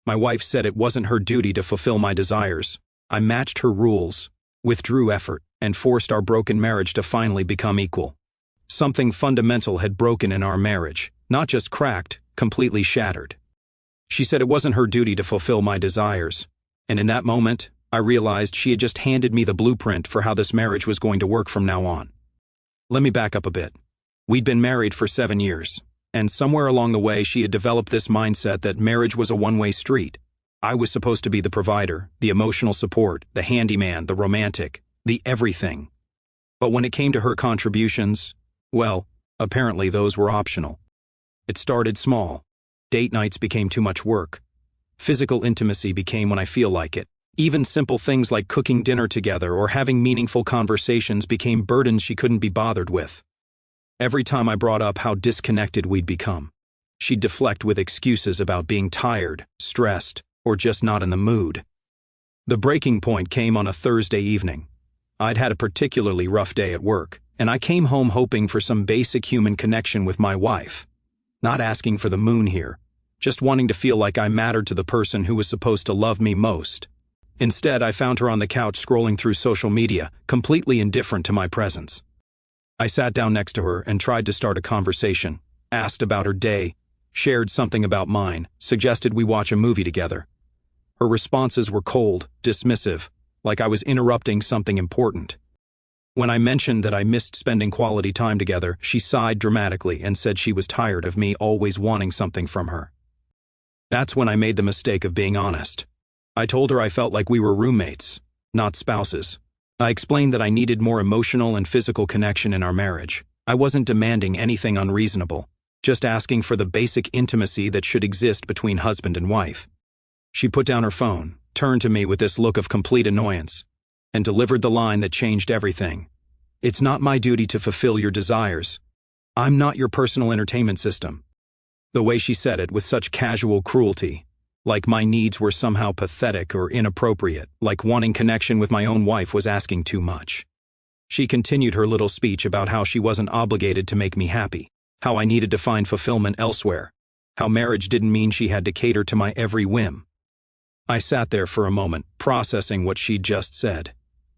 My wife said it wasn't her duty to fulfill my desires. I matched her rules, withdrew effort, and forced our broken marriage to finally become equal. Something fundamental had broken in our marriage, not just cracked, completely shattered. She said it wasn't her duty to fulfill my desires, and in that moment, I realized she had just handed me the blueprint for how this marriage was going to work from now on. Let me back up a bit. We'd been married for 7 years, and somewhere along the way she had developed this mindset that marriage was a one-way street. I was supposed to be the provider, the emotional support, the handyman, the romantic, the everything. But when it came to her contributions, well, apparently those were optional. It started small. Date nights became too much work. Physical intimacy became when I feel like it. Even simple things like cooking dinner together or having meaningful conversations became burdens she couldn't be bothered with. Every time I brought up how disconnected we'd become, she'd deflect with excuses about being tired, stressed, or just not in the mood. The breaking point came on a Thursday evening. I'd had a particularly rough day at work, and I came home hoping for some basic human connection with my wife. Not asking for the moon here, just wanting to feel like I mattered to the person who was supposed to love me most. Instead, I found her on the couch scrolling through social media, completely indifferent to my presence. I sat down next to her and tried to start a conversation, asked about her day, shared something about mine, suggested we watch a movie together. Her responses were cold, dismissive, like I was interrupting something important. When I mentioned that I missed spending quality time together, she sighed dramatically and said she was tired of me always wanting something from her. That's when I made the mistake of being honest. I told her I felt like we were roommates, not spouses. I explained that I needed more emotional and physical connection in our marriage. I wasn't demanding anything unreasonable, just asking for the basic intimacy that should exist between husband and wife. She put down her phone, turned to me with this look of complete annoyance, and delivered the line that changed everything. "It's not my duty to fulfill your desires. I'm not your personal entertainment system." The way she said it with such casual cruelty, like my needs were somehow pathetic or inappropriate, like wanting connection with my own wife was asking too much. She continued her little speech about how she wasn't obligated to make me happy, how I needed to find fulfillment elsewhere, how marriage didn't mean she had to cater to my every whim. I sat there for a moment, processing what she'd just said.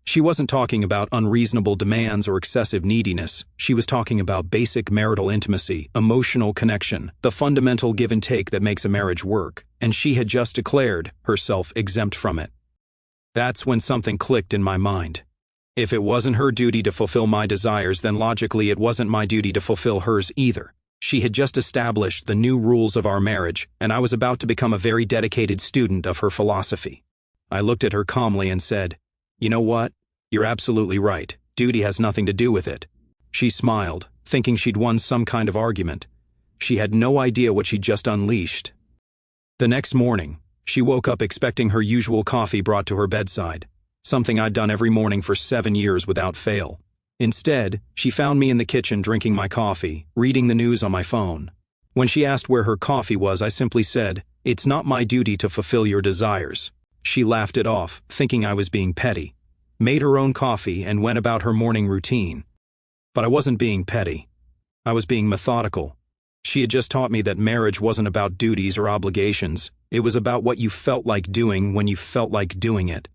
She wasn't talking about unreasonable demands or excessive neediness. She was talking about basic marital intimacy, emotional connection, the fundamental give and take that makes a marriage work, and she had just declared herself exempt from it. That's when something clicked in my mind. If it wasn't her duty to fulfill my desires, then logically it wasn't my duty to fulfill hers either. She had just established the new rules of our marriage, and I was about to become a very dedicated student of her philosophy. I looked at her calmly and said, "You know what? You're absolutely right. Duty has nothing to do with it." She smiled, thinking she'd won some kind of argument. She had no idea what she'd just unleashed. The next morning, she woke up expecting her usual coffee brought to her bedside, something I'd done every morning for 7 years without fail. Instead, she found me in the kitchen drinking my coffee, reading the news on my phone. When she asked where her coffee was, I simply said, "It's not my duty to fulfill your desires." She laughed it off, thinking I was being petty, made her own coffee, and went about her morning routine. But I wasn't being petty. I was being methodical. She had just taught me that marriage wasn't about duties or obligations. It was about what you felt like doing when you felt like doing it.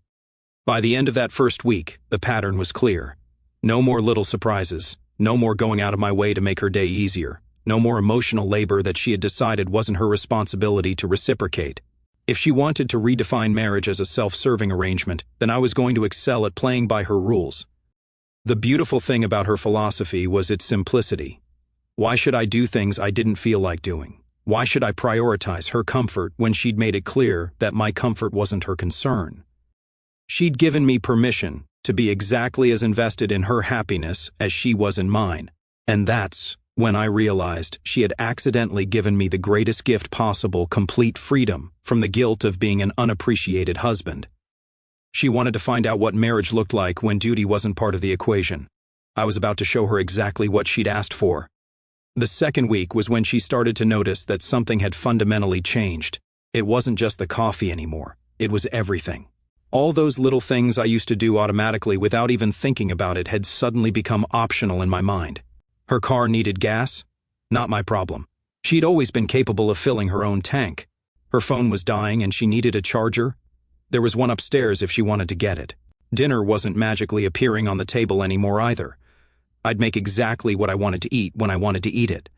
By the end of that first week, the pattern was clear. No more little surprises, no more going out of my way to make her day easier, no more emotional labor that she had decided wasn't her responsibility to reciprocate. If she wanted to redefine marriage as a self-serving arrangement, then I was going to excel at playing by her rules. The beautiful thing about her philosophy was its simplicity. Why should I do things I didn't feel like doing? Why should I prioritize her comfort when she'd made it clear that my comfort wasn't her concern? She'd given me permission to be exactly as invested in her happiness as she was in mine. And that's when I realized she had accidentally given me the greatest gift possible: complete freedom from the guilt of being an unappreciated husband. She wanted to find out what marriage looked like when duty wasn't part of the equation. I was about to show her exactly what she'd asked for. The second week was when she started to notice that something had fundamentally changed. It wasn't just the coffee anymore. It was everything. All those little things I used to do automatically without even thinking about it had suddenly become optional in my mind. Her car needed gas? Not my problem. She'd always been capable of filling her own tank. Her phone was dying and she needed a charger. There was one upstairs if she wanted to get it. Dinner wasn't magically appearing on the table anymore either. I'd make exactly what I wanted to eat when I wanted to eat it.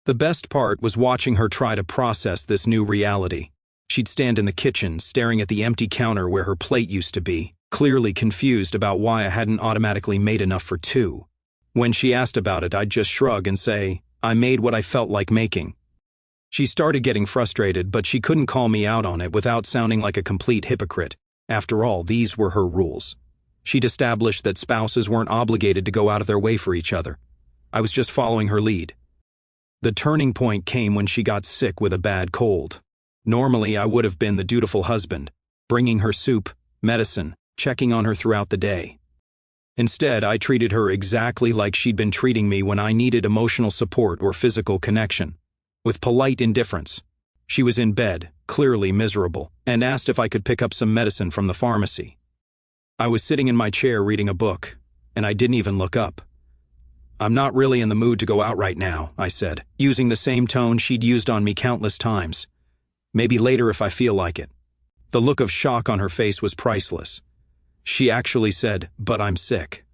The best part was watching her try to process this new reality. She'd stand in the kitchen, staring at the empty counter where her plate used to be, clearly confused about why I hadn't automatically made enough for two. When she asked about it, I'd just shrug and say, I made what I felt like making. She started getting frustrated, but she couldn't call me out on it without sounding like a complete hypocrite. After all, these were her rules. She'd established that spouses weren't obligated to go out of their way for each other. I was just following her lead. The turning point came when she got sick with a bad cold. Normally, I would have been the dutiful husband, bringing her soup, medicine, checking on her throughout the day. Instead, I treated her exactly like she'd been treating me when I needed emotional support or physical connection, with polite indifference. She was in bed, clearly miserable, and asked if I could pick up some medicine from the pharmacy. I was sitting in my chair reading a book, and I didn't even look up. I'm not really in the mood to go out right now, I said, using the same tone she'd used on me countless times. Maybe later if I feel like it. The look of shock on her face was priceless. She actually said, but I'm sick.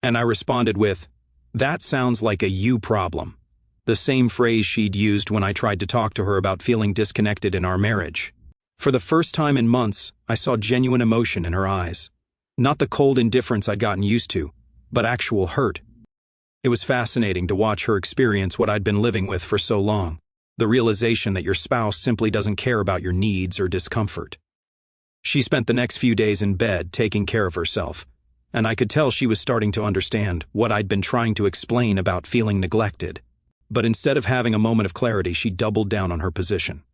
And I responded with, that sounds like a you problem. The same phrase she'd used when I tried to talk to her about feeling disconnected in our marriage. For the first time in months, I saw genuine emotion in her eyes. Not the cold indifference I'd gotten used to, but actual hurt. It was fascinating to watch her experience what I'd been living with for so long. The realization that your spouse simply doesn't care about your needs or discomfort. She spent the next few days in bed taking care of herself, and I could tell she was starting to understand what I'd been trying to explain about feeling neglected. But instead of having a moment of clarity, she doubled down on her position.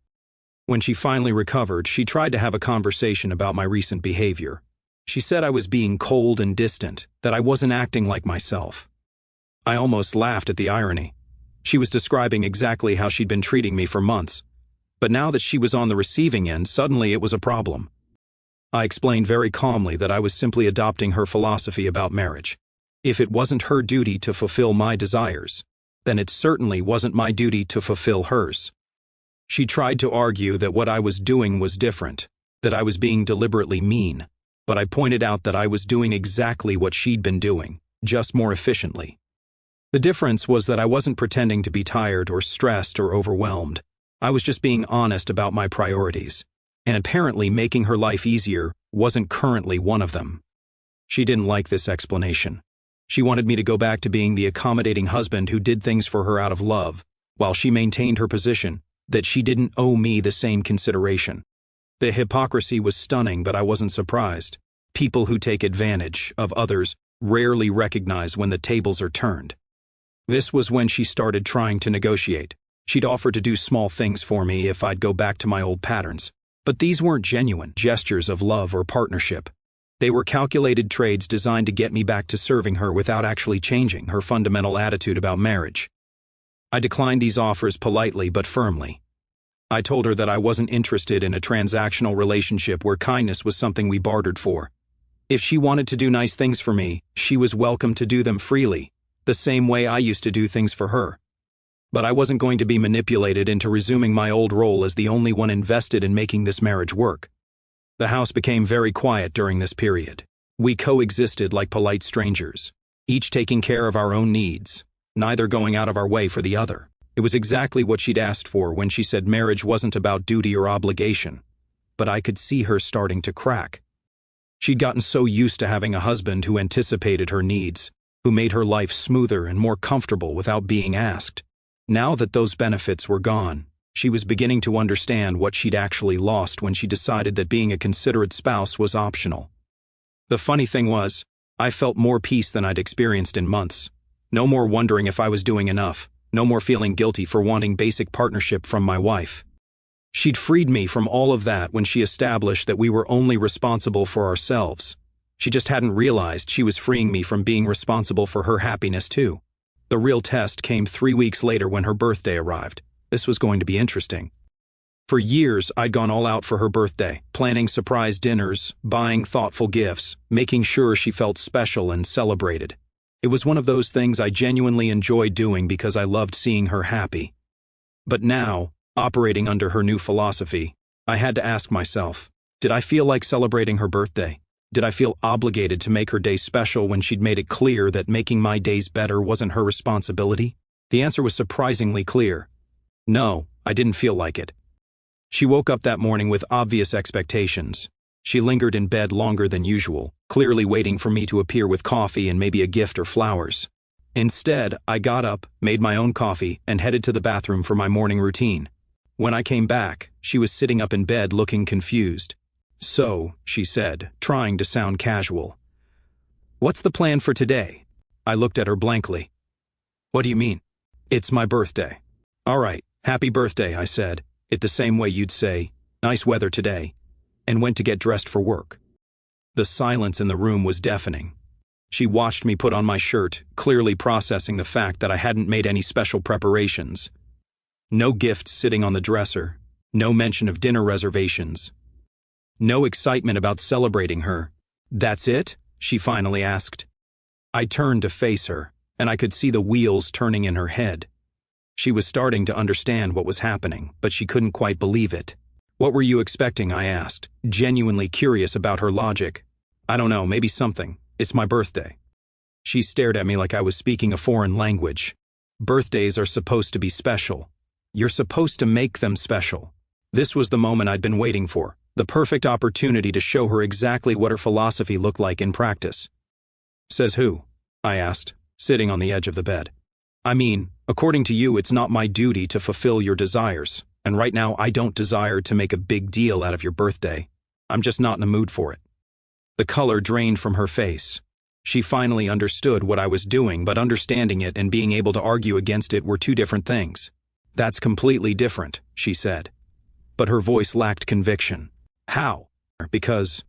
When she finally recovered, she tried to have a conversation about my recent behavior. She said I was being cold and distant, that I wasn't acting like myself. I almost laughed at the irony. She was describing exactly how she'd been treating me for months, but now that she was on the receiving end, suddenly it was a problem. I explained very calmly that I was simply adopting her philosophy about marriage. If it wasn't her duty to fulfill my desires, then it certainly wasn't my duty to fulfill hers. She tried to argue that what I was doing was different, that I was being deliberately mean, but I pointed out that I was doing exactly what she'd been doing, just more efficiently. The difference was that I wasn't pretending to be tired or stressed or overwhelmed. I was just being honest about my priorities, and apparently making her life easier wasn't currently one of them. She didn't like this explanation. She wanted me to go back to being the accommodating husband who did things for her out of love, while she maintained her position that she didn't owe me the same consideration. The hypocrisy was stunning, but I wasn't surprised. People who take advantage of others rarely recognize when the tables are turned. This was when she started trying to negotiate. She'd offer to do small things for me if I'd go back to my old patterns. But these weren't genuine gestures of love or partnership. They were calculated trades designed to get me back to serving her without actually changing her fundamental attitude about marriage. I declined these offers politely but firmly. I told her that I wasn't interested in a transactional relationship where kindness was something we bartered for. If she wanted to do nice things for me, she was welcome to do them freely, the same way I used to do things for her. But I wasn't going to be manipulated into resuming my old role as the only one invested in making this marriage work. The house became very quiet during this period. We coexisted like polite strangers, each taking care of our own needs, neither going out of our way for the other. It was exactly what she'd asked for when she said marriage wasn't about duty or obligation, but I could see her starting to crack. She'd gotten so used to having a husband who anticipated her needs, who made her life smoother and more comfortable without being asked. Now that those benefits were gone, she was beginning to understand what she'd actually lost when she decided that being a considerate spouse was optional. The funny thing was, I felt more peace than I'd experienced in months. No more wondering if I was doing enough, no more feeling guilty for wanting basic partnership from my wife. She'd freed me from all of that when she established that we were only responsible for ourselves. She just hadn't realized she was freeing me from being responsible for her happiness too. The real test came 3 weeks later when her birthday arrived. This was going to be interesting. For years, I'd gone all out for her birthday, planning surprise dinners, buying thoughtful gifts, making sure she felt special and celebrated. It was one of those things I genuinely enjoyed doing because I loved seeing her happy. But now, operating under her new philosophy, I had to ask myself, did I feel like celebrating her birthday? Did I feel obligated to make her day special when she'd made it clear that making my days better wasn't her responsibility? The answer was surprisingly clear. No, I didn't feel like it. She woke up that morning with obvious expectations. She lingered in bed longer than usual, clearly waiting for me to appear with coffee and maybe a gift or flowers. Instead, I got up, made my own coffee, and headed to the bathroom for my morning routine. When I came back, she was sitting up in bed looking confused. "So," she said, trying to sound casual. "What's the plan for today?" I looked at her blankly. "What do you mean?" "It's my birthday." "All right, happy birthday," I said, it the same way you'd say, "Nice weather today," and went to get dressed for work. The silence in the room was deafening. She watched me put on my shirt, clearly processing the fact that I hadn't made any special preparations. No gifts sitting on the dresser, no mention of dinner reservations. No excitement about celebrating her. "That's it?" she finally asked. I turned to face her, and I could see the wheels turning in her head. She was starting to understand what was happening, but she couldn't quite believe it. "What were you expecting?" I asked, genuinely curious about her logic. "I don't know, maybe something. It's my birthday." She stared at me like I was speaking a foreign language. "Birthdays are supposed to be special. You're supposed to make them special." This was the moment I'd been waiting for, the perfect opportunity to show her exactly what her philosophy looked like in practice. "Says who?" I asked, sitting on the edge of the bed. "I mean, according to you, it's not my duty to fulfill your desires, and right now I don't desire to make a big deal out of your birthday. I'm just not in a mood for it." The color drained from her face. She finally understood what I was doing, but understanding it and being able to argue against it were two different things. "That's completely different," she said. But her voice lacked conviction. "How?" Because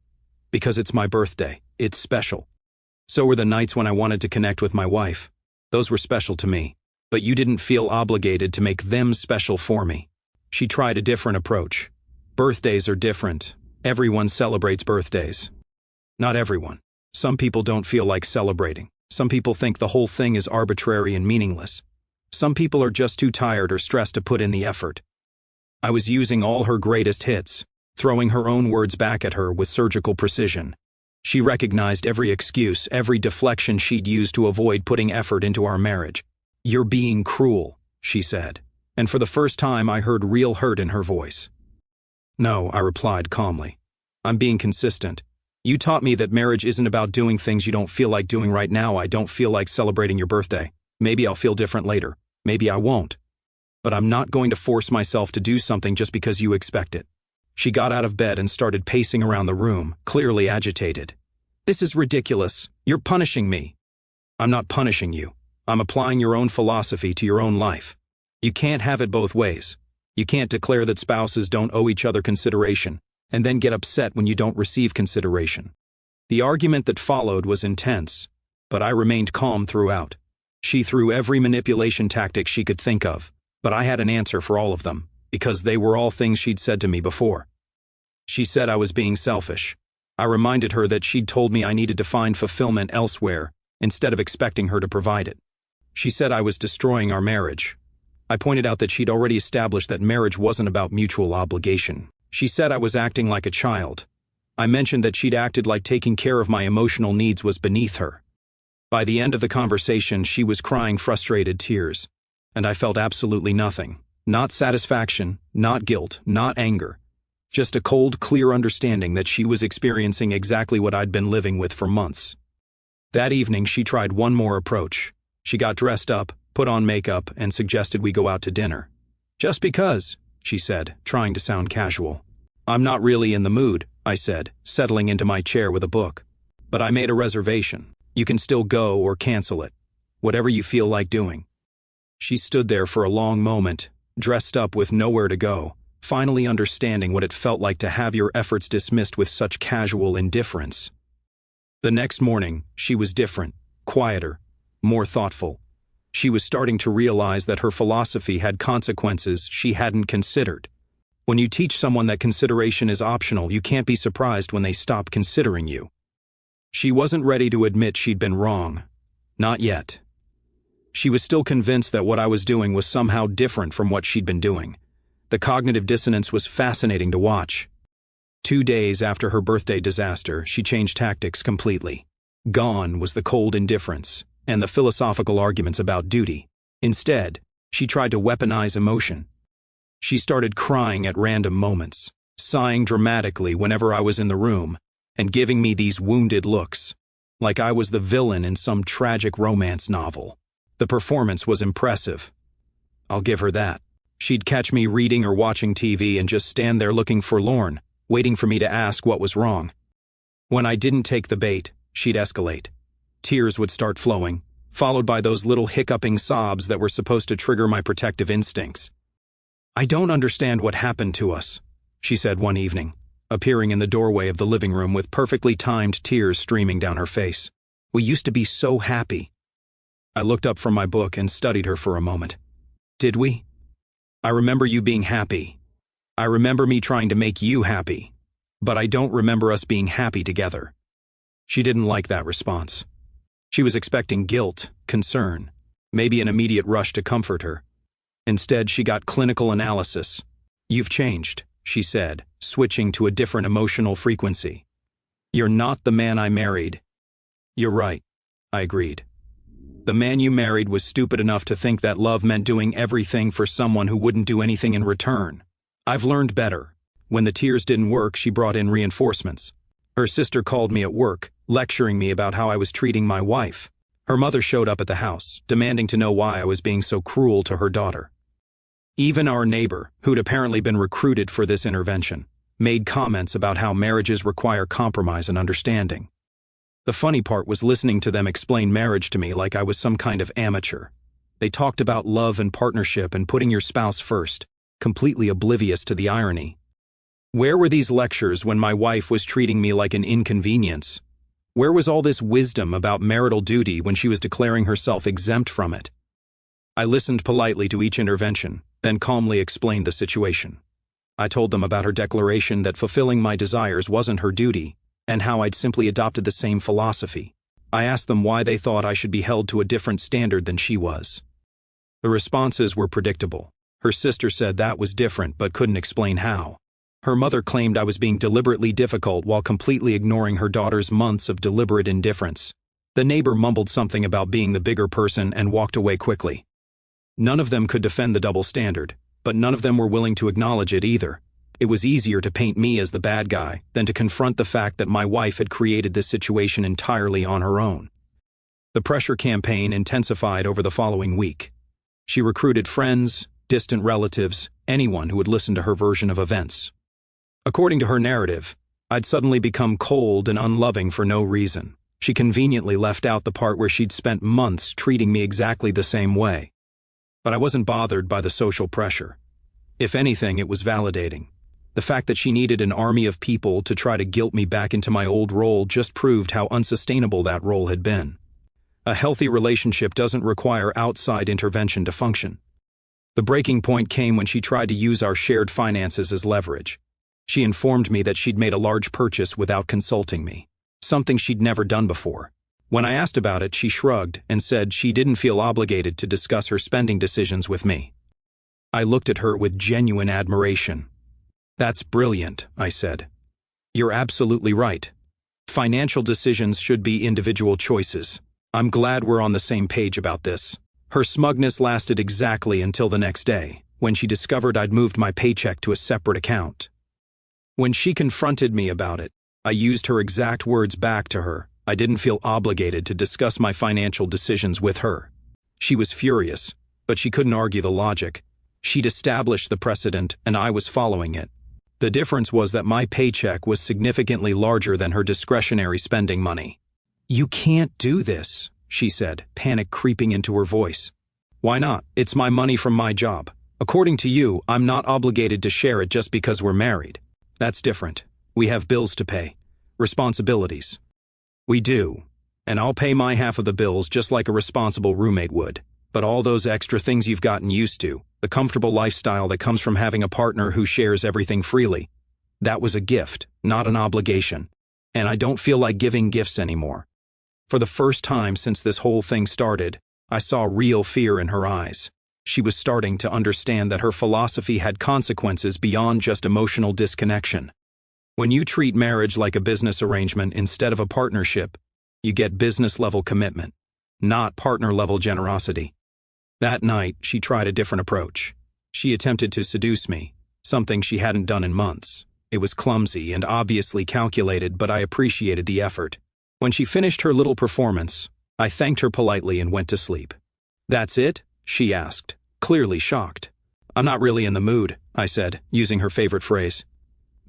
it's my birthday. It's special. So were the nights when I wanted to connect with my wife. Those were special to me. But you didn't feel obligated to make them special for me." She tried a different approach. "Birthdays are different. Everyone celebrates birthdays." "Not everyone. Some people don't feel like celebrating. Some people think the whole thing is arbitrary and meaningless. Some people are just too tired or stressed to put in the effort." I was using all her greatest hits, throwing her own words back at her with surgical precision. She recognized every excuse, every deflection she'd used to avoid putting effort into our marriage. "You're being cruel," she said, and for the first time I heard real hurt in her voice. "No," I replied calmly. "I'm being consistent. You taught me that marriage isn't about doing things you don't feel like doing right now. I don't feel like celebrating your birthday. Maybe I'll feel different later. Maybe I won't. But I'm not going to force myself to do something just because you expect it." She got out of bed and started pacing around the room, clearly agitated. "This is ridiculous. You're punishing me." "I'm not punishing you. I'm applying your own philosophy to your own life. You can't have it both ways. You can't declare that spouses don't owe each other consideration, and then get upset when you don't receive consideration." The argument that followed was intense, but I remained calm throughout. She threw every manipulation tactic she could think of, but I had an answer for all of them, because they were all things she'd said to me before. She said I was being selfish. I reminded her that she'd told me I needed to find fulfillment elsewhere, instead of expecting her to provide it. She said I was destroying our marriage. I pointed out that she'd already established that marriage wasn't about mutual obligation. She said I was acting like a child. I mentioned that she'd acted like taking care of my emotional needs was beneath her. By the end of the conversation, she was crying frustrated tears, and I felt absolutely nothing. Not satisfaction, not guilt, not anger. Just a cold, clear understanding that she was experiencing exactly what I'd been living with for months. That evening, she tried one more approach. She got dressed up, put on makeup, and suggested we go out to dinner. "Just because," she said, trying to sound casual. "I'm not really in the mood," I said, settling into my chair with a book. "But I made a reservation. You can still go or cancel it. Whatever you feel like doing." She stood there for a long moment, dressed up with nowhere to go, finally understanding what it felt like to have your efforts dismissed with such casual indifference. The next morning, she was different, quieter, more thoughtful. She was starting to realize that her philosophy had consequences she hadn't considered. When you teach someone that consideration is optional, you can't be surprised when they stop considering you. She wasn't ready to admit she'd been wrong. Not yet. She was still convinced that what I was doing was somehow different from what she'd been doing, The cognitive dissonance was fascinating to watch. 2 days after her birthday disaster, she changed tactics completely. Gone was the cold indifference and the philosophical arguments about duty. Instead, she tried to weaponize emotion. She started crying at random moments, sighing dramatically whenever I was in the room, and giving me these wounded looks, like I was the villain in some tragic romance novel. The performance was impressive. I'll give her that. She'd catch me reading or watching TV and just stand there looking forlorn, waiting for me to ask what was wrong. When I didn't take the bait, she'd escalate. Tears would start flowing, followed by those little hiccuping sobs that were supposed to trigger my protective instincts. "I don't understand what happened to us," she said one evening, appearing in the doorway of the living room with perfectly timed tears streaming down her face. "We used to be so happy." I looked up from my book and studied her for a moment. "Did we? I remember you being happy. I remember me trying to make you happy, but I don't remember us being happy together." She didn't like that response. She was expecting guilt, concern, maybe an immediate rush to comfort her. Instead, she got clinical analysis. "You've changed," she said, switching to a different emotional frequency. "You're not the man I married." "You're right," I agreed. "The man you married was stupid enough to think that love meant doing everything for someone who wouldn't do anything in return. I've learned better." When the tears didn't work, she brought in reinforcements. Her sister called me at work, lecturing me about how I was treating my wife. Her mother showed up at the house, demanding to know why I was being so cruel to her daughter. Even our neighbor, who'd apparently been recruited for this intervention, made comments about how marriages require compromise and understanding. The funny part was listening to them explain marriage to me like I was some kind of amateur. They talked about love and partnership and putting your spouse first, completely oblivious to the irony. Where were these lectures when my wife was treating me like an inconvenience? Where was all this wisdom about marital duty when she was declaring herself exempt from it? I listened politely to each intervention, then calmly explained the situation. I told them about her declaration that fulfilling my desires wasn't her duty, and how I'd simply adopted the same philosophy. I asked them why they thought I should be held to a different standard than she was. The responses were predictable. Her sister said that was different but couldn't explain how. Her mother claimed I was being deliberately difficult while completely ignoring her daughter's months of deliberate indifference. The neighbor mumbled something about being the bigger person and walked away quickly. None of them could defend the double standard, but none of them were willing to acknowledge it either. It was easier to paint me as the bad guy than to confront the fact that my wife had created this situation entirely on her own. The pressure campaign intensified over the following week. She recruited friends, distant relatives, anyone who would listen to her version of events. According to her narrative, I'd suddenly become cold and unloving for no reason. She conveniently left out the part where she'd spent months treating me exactly the same way. But I wasn't bothered by the social pressure. If anything, it was validating. The fact that she needed an army of people to try to guilt me back into my old role just proved how unsustainable that role had been. A healthy relationship doesn't require outside intervention to function. The breaking point came when she tried to use our shared finances as leverage. She informed me that she'd made a large purchase without consulting me, something she'd never done before. When I asked about it, she shrugged and said she didn't feel obligated to discuss her spending decisions with me. I looked at her with genuine admiration. "That's brilliant," I said. "You're absolutely right. Financial decisions should be individual choices. I'm glad we're on the same page about this." Her smugness lasted exactly until the next day, when she discovered I'd moved my paycheck to a separate account. When she confronted me about it, I used her exact words back to her. I didn't feel obligated to discuss my financial decisions with her. She was furious, but she couldn't argue the logic. She'd established the precedent, and I was following it. The difference was that my paycheck was significantly larger than her discretionary spending money. "You can't do this," she said, panic creeping into her voice. "Why not? It's my money from my job. According to you, I'm not obligated to share it just because we're married. That's different. We have bills to pay. Responsibilities." "We do. And I'll pay my half of the bills just like a responsible roommate would. But all those extra things you've gotten used to, the comfortable lifestyle that comes from having a partner who shares everything freely, that was a gift, not an obligation. And I don't feel like giving gifts anymore." For the first time since this whole thing started, I saw real fear in her eyes. She was starting to understand that her philosophy had consequences beyond just emotional disconnection. When you treat marriage like a business arrangement instead of a partnership, you get business-level commitment, not partner-level generosity. That night, she tried a different approach. She attempted to seduce me, something she hadn't done in months. It was clumsy and obviously calculated, but I appreciated the effort. When she finished her little performance, I thanked her politely and went to sleep. "That's it?" she asked, clearly shocked. "I'm not really in the mood," I said, using her favorite phrase.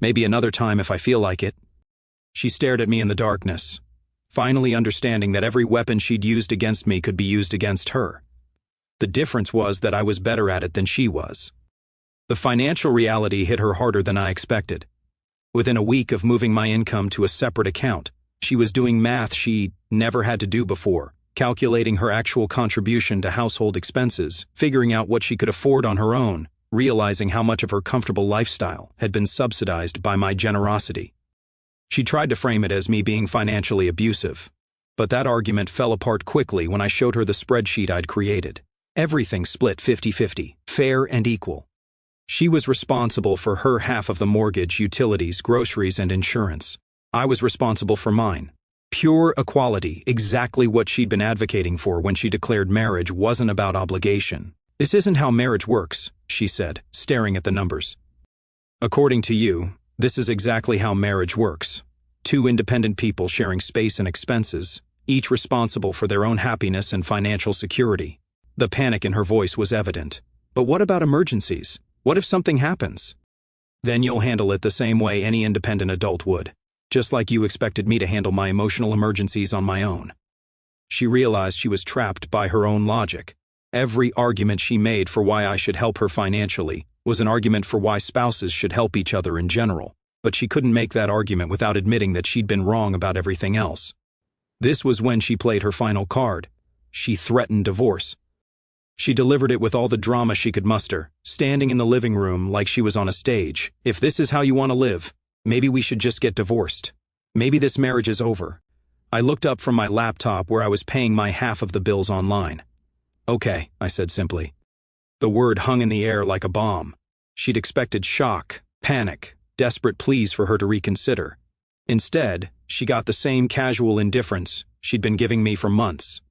"Maybe another time if I feel like it." She stared at me in the darkness, finally understanding that every weapon she'd used against me could be used against her. The difference was that I was better at it than she was. The financial reality hit her harder than I expected. Within a week of moving my income to a separate account, she was doing math she never had to do before, calculating her actual contribution to household expenses, figuring out what she could afford on her own, realizing how much of her comfortable lifestyle had been subsidized by my generosity. She tried to frame it as me being financially abusive, but that argument fell apart quickly when I showed her the spreadsheet I'd created. Everything split 50-50, fair and equal. She was responsible for her half of the mortgage, utilities, groceries, and insurance. I was responsible for mine. Pure equality, exactly what she'd been advocating for when she declared marriage wasn't about obligation. "This isn't how marriage works," she said, staring at the numbers. "According to you, this is exactly how marriage works. Two independent people sharing space and expenses, each responsible for their own happiness and financial security." The panic in her voice was evident. "But what about emergencies? What if something happens?" "Then you'll handle it the same way any independent adult would, just like you expected me to handle my emotional emergencies on my own." She realized she was trapped by her own logic. Every argument she made for why I should help her financially was an argument for why spouses should help each other in general, but she couldn't make that argument without admitting that she'd been wrong about everything else. This was when she played her final card. She threatened divorce. She delivered it with all the drama she could muster, standing in the living room like she was on a stage. "If this is how you want to live, maybe we should just get divorced. Maybe this marriage is over." I looked up from my laptop where I was paying my half of the bills online. "Okay," I said simply. The word hung in the air like a bomb. She'd expected shock, panic, desperate pleas for her to reconsider. Instead, she got the same casual indifference she'd been giving me for months.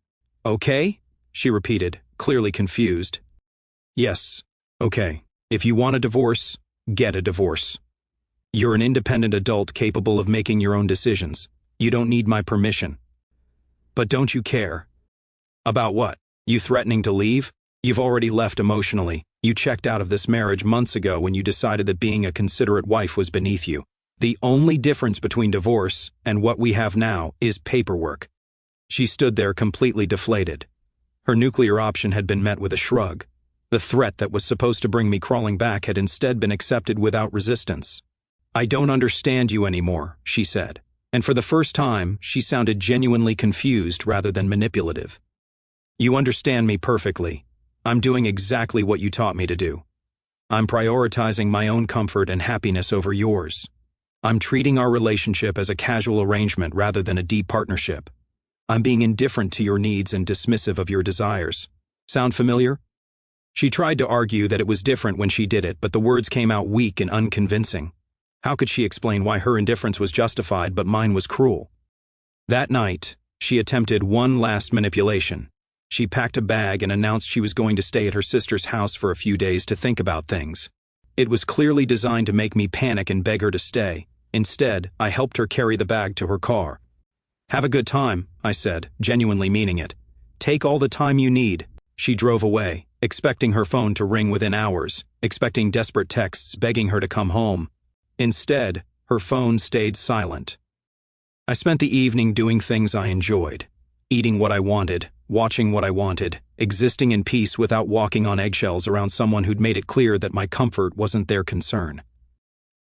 "Okay?" she repeated, clearly confused. "Yes, okay. If you want a divorce, get a divorce. You're an independent adult capable of making your own decisions. You don't need my permission." "But don't you care?" "About what? You threatening to leave? You've already left emotionally. You checked out of this marriage months ago when you decided that being a considerate wife was beneath you. The only difference between divorce and what we have now is paperwork." She stood there completely deflated. Her nuclear option had been met with a shrug. The threat that was supposed to bring me crawling back had instead been accepted without resistance. "I don't understand you anymore," she said, and for the first time, she sounded genuinely confused rather than manipulative. "You understand me perfectly. I'm doing exactly what you taught me to do. I'm prioritizing my own comfort and happiness over yours. I'm treating our relationship as a casual arrangement rather than a deep partnership. I'm being indifferent to your needs and dismissive of your desires. Sound familiar?" She tried to argue that it was different when she did it, but the words came out weak and unconvincing. How could she explain why her indifference was justified but mine was cruel? That night, she attempted one last manipulation. She packed a bag and announced she was going to stay at her sister's house for a few days to think about things. It was clearly designed to make me panic and beg her to stay. Instead, I helped her carry the bag to her car. "Have a good time," I said, genuinely meaning it. "Take all the time you need." She drove away, expecting her phone to ring within hours, expecting desperate texts begging her to come home. Instead, her phone stayed silent. I spent the evening doing things I enjoyed, eating what I wanted, watching what I wanted, existing in peace without walking on eggshells around someone who'd made it clear that my comfort wasn't their concern.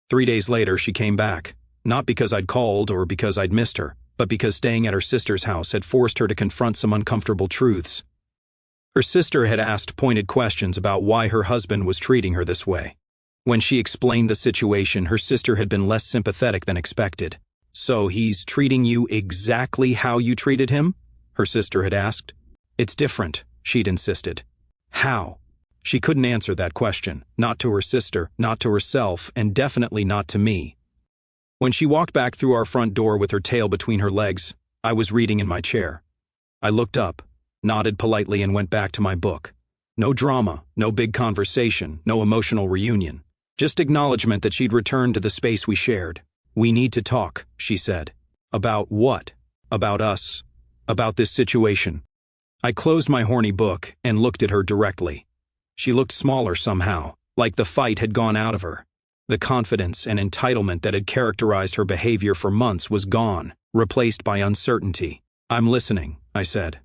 3 days later, she came back, not because I'd called or because I'd missed her, but because staying at her sister's house had forced her to confront some uncomfortable truths. Her sister had asked pointed questions about why her husband was treating her this way. When she explained the situation, her sister had been less sympathetic than expected. "So he's treating you exactly how you treated him?" her sister had asked. "It's different," she'd insisted. "How?" She couldn't answer that question, not to her sister, not to herself, and definitely not to me. When she walked back through our front door with her tail between her legs, I was reading in my chair. I looked up, nodded politely, and went back to my book. No drama, no big conversation, no emotional reunion. Just acknowledgement that she'd returned to the space we shared. "We need to talk," she said. "About what?" "About us. About this situation." I closed my horny book and looked at her directly. She looked smaller somehow, like the fight had gone out of her. The confidence and entitlement that had characterized her behavior for months was gone, replaced by uncertainty. "I'm listening," I said.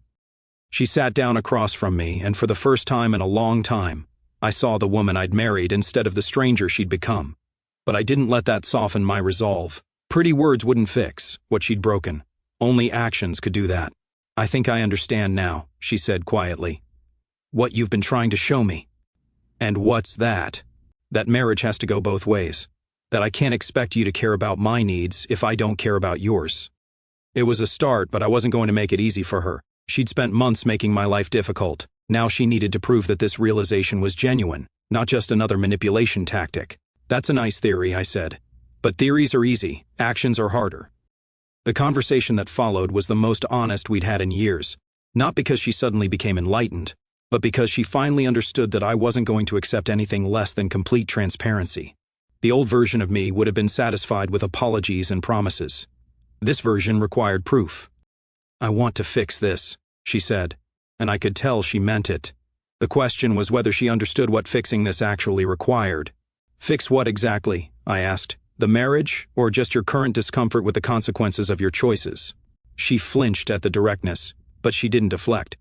She sat down across from me, and for the first time in a long time, I saw the woman I'd married instead of the stranger she'd become. But I didn't let that soften my resolve. Pretty words wouldn't fix what she'd broken. Only actions could do that. "I think I understand now," she said quietly. "What you've been trying to show me." "And what's that?" "That marriage has to go both ways. That I can't expect you to care about my needs if I don't care about yours." It was a start, but I wasn't going to make it easy for her. She'd spent months making my life difficult. Now she needed to prove that this realization was genuine, not just another manipulation tactic. "That's a nice theory," I said. "But theories are easy, actions are harder." The conversation that followed was the most honest we'd had in years. Not because she suddenly became enlightened, but because she finally understood that I wasn't going to accept anything less than complete transparency. The old version of me would have been satisfied with apologies and promises. This version required proof. "I want to fix this," she said, and I could tell she meant it. The question was whether she understood what fixing this actually required. "Fix what exactly?" I asked. "The marriage, or just your current discomfort with the consequences of your choices?" She flinched at the directness, but she didn't deflect.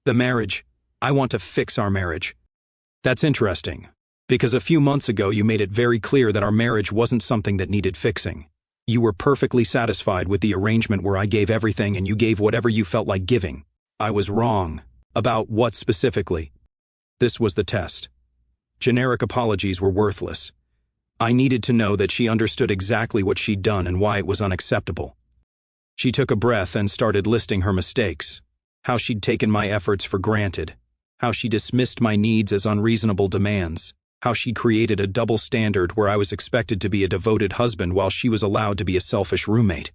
"The marriage. I want to fix our marriage." "That's interesting, because a few months ago you made it very clear that our marriage wasn't something that needed fixing. You were perfectly satisfied with the arrangement where I gave everything and you gave whatever you felt like giving." I was wrong. About what specifically? This was the test. Generic apologies were worthless. I needed to know that she understood exactly what she'd done and why it was unacceptable. She took a breath and started listing her mistakes. How she'd taken my efforts for granted. How she dismissed my needs as unreasonable demands. How she'd created a double standard where I was expected to be a devoted husband while she was allowed to be a selfish roommate.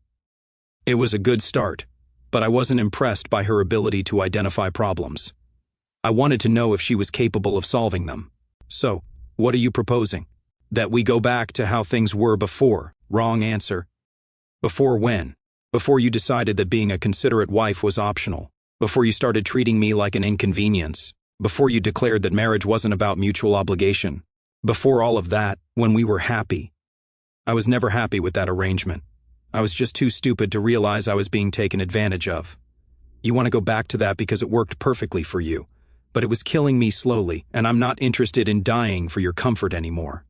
It was a good start, but I wasn't impressed by her ability to identify problems. I wanted to know if she was capable of solving them. "So, what are you proposing?" "That we go back to how things were before." Wrong answer. "Before when?" "Before you decided that being a considerate wife was optional. Before you started treating me like an inconvenience. Before you declared that marriage wasn't about mutual obligation. Before all of that, when we were happy." I was never happy with that arrangement. I was just too stupid to realize I was being taken advantage of. "You want to go back to that because it worked perfectly for you. But it was killing me slowly, and I'm not interested in dying for your comfort anymore."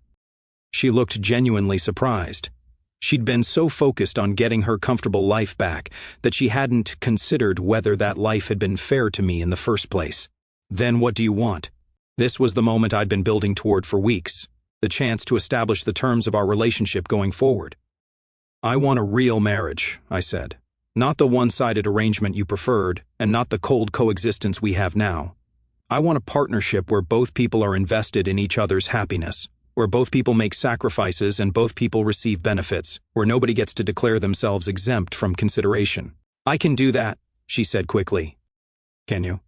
She looked genuinely surprised. She'd been so focused on getting her comfortable life back that she hadn't considered whether that life had been fair to me in the first place. "Then what do you want?" This was the moment I'd been building toward for weeks, the chance to establish the terms of our relationship going forward. "I want a real marriage," I said. "Not the one-sided arrangement you preferred, and not the cold coexistence we have now. I want a partnership where both people are invested in each other's happiness, where both people make sacrifices and both people receive benefits, where nobody gets to declare themselves exempt from consideration." "I can do that," she said quickly. "Can you?"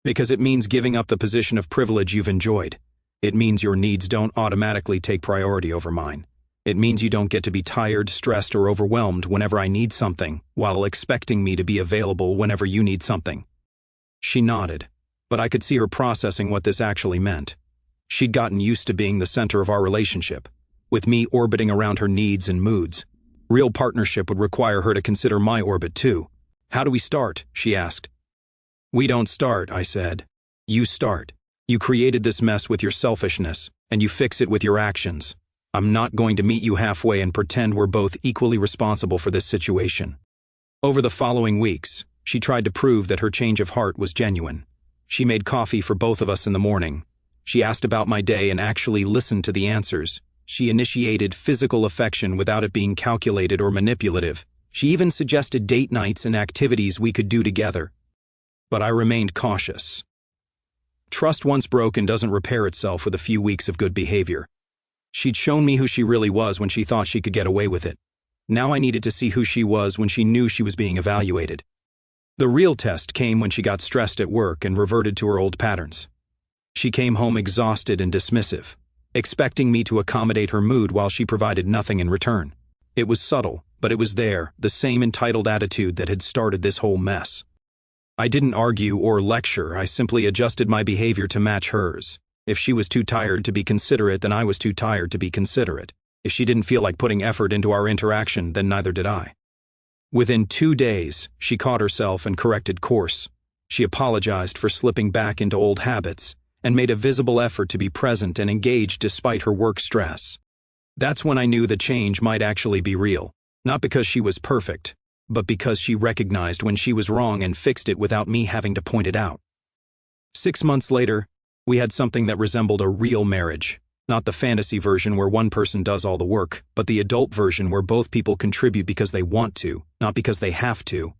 "Because it means giving up the position of privilege you've enjoyed. It means your needs don't automatically take priority over mine. It means you don't get to be tired, stressed, or overwhelmed whenever I need something, while expecting me to be available whenever you need something." She nodded, but I could see her processing what this actually meant. She'd gotten used to being the center of our relationship, with me orbiting around her needs and moods. Real partnership would require her to consider my orbit too. "How do we start?" she asked. "We don't start," I said. "You start. You created this mess with your selfishness, and you fix it with your actions. I'm not going to meet you halfway and pretend we're both equally responsible for this situation." Over the following weeks, she tried to prove that her change of heart was genuine. She made coffee for both of us in the morning. She asked about my day and actually listened to the answers. She initiated physical affection without it being calculated or manipulative. She even suggested date nights and activities we could do together. But I remained cautious. Trust once broken doesn't repair itself with a few weeks of good behavior. She'd shown me who she really was when she thought she could get away with it. Now I needed to see who she was when she knew she was being evaluated. The real test came when she got stressed at work and reverted to her old patterns. She came home exhausted and dismissive, expecting me to accommodate her mood while she provided nothing in return. It was subtle, but it was there, the same entitled attitude that had started this whole mess. I didn't argue or lecture, I simply adjusted my behavior to match hers. If she was too tired to be considerate, then I was too tired to be considerate. If she didn't feel like putting effort into our interaction, then neither did I. Within 2 days, she caught herself and corrected course. She apologized for slipping back into old habits and made a visible effort to be present and engaged despite her work stress. That's when I knew the change might actually be real, not because she was perfect, but because she recognized when she was wrong and fixed it without me having to point it out. 6 months later, we had something that resembled a real marriage. Not the fantasy version where one person does all the work, but the adult version where both people contribute because they want to, not because they have to.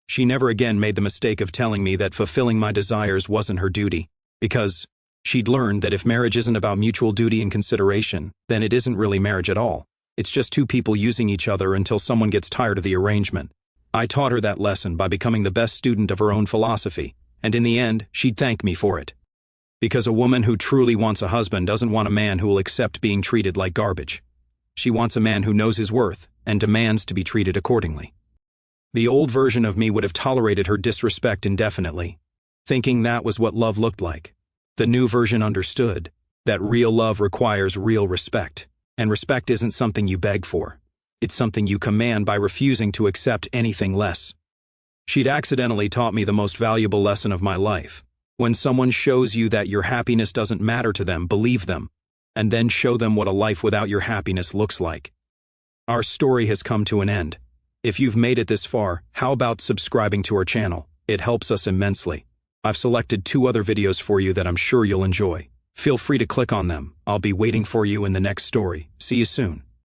She never again made the mistake of telling me that fulfilling my desires wasn't her duty, because she'd learned that if marriage isn't about mutual duty and consideration, then it isn't really marriage at all. It's just two people using each other until someone gets tired of the arrangement. I taught her that lesson by becoming the best student of her own philosophy, and in the end, she'd thank me for it. Because a woman who truly wants a husband doesn't want a man who will accept being treated like garbage. She wants a man who knows his worth and demands to be treated accordingly. The old version of me would have tolerated her disrespect indefinitely, thinking that was what love looked like. The new version understood that real love requires real respect, and respect isn't something you beg for. It's something you command by refusing to accept anything less. She'd accidentally taught me the most valuable lesson of my life. When someone shows you that your happiness doesn't matter to them, believe them, and then show them what a life without your happiness looks like. Our story has come to an end. If you've made it this far, how about subscribing to our channel? It helps us immensely. I've selected 2 other videos for you that I'm sure you'll enjoy. Feel free to click on them. I'll be waiting for you in the next story. See you soon.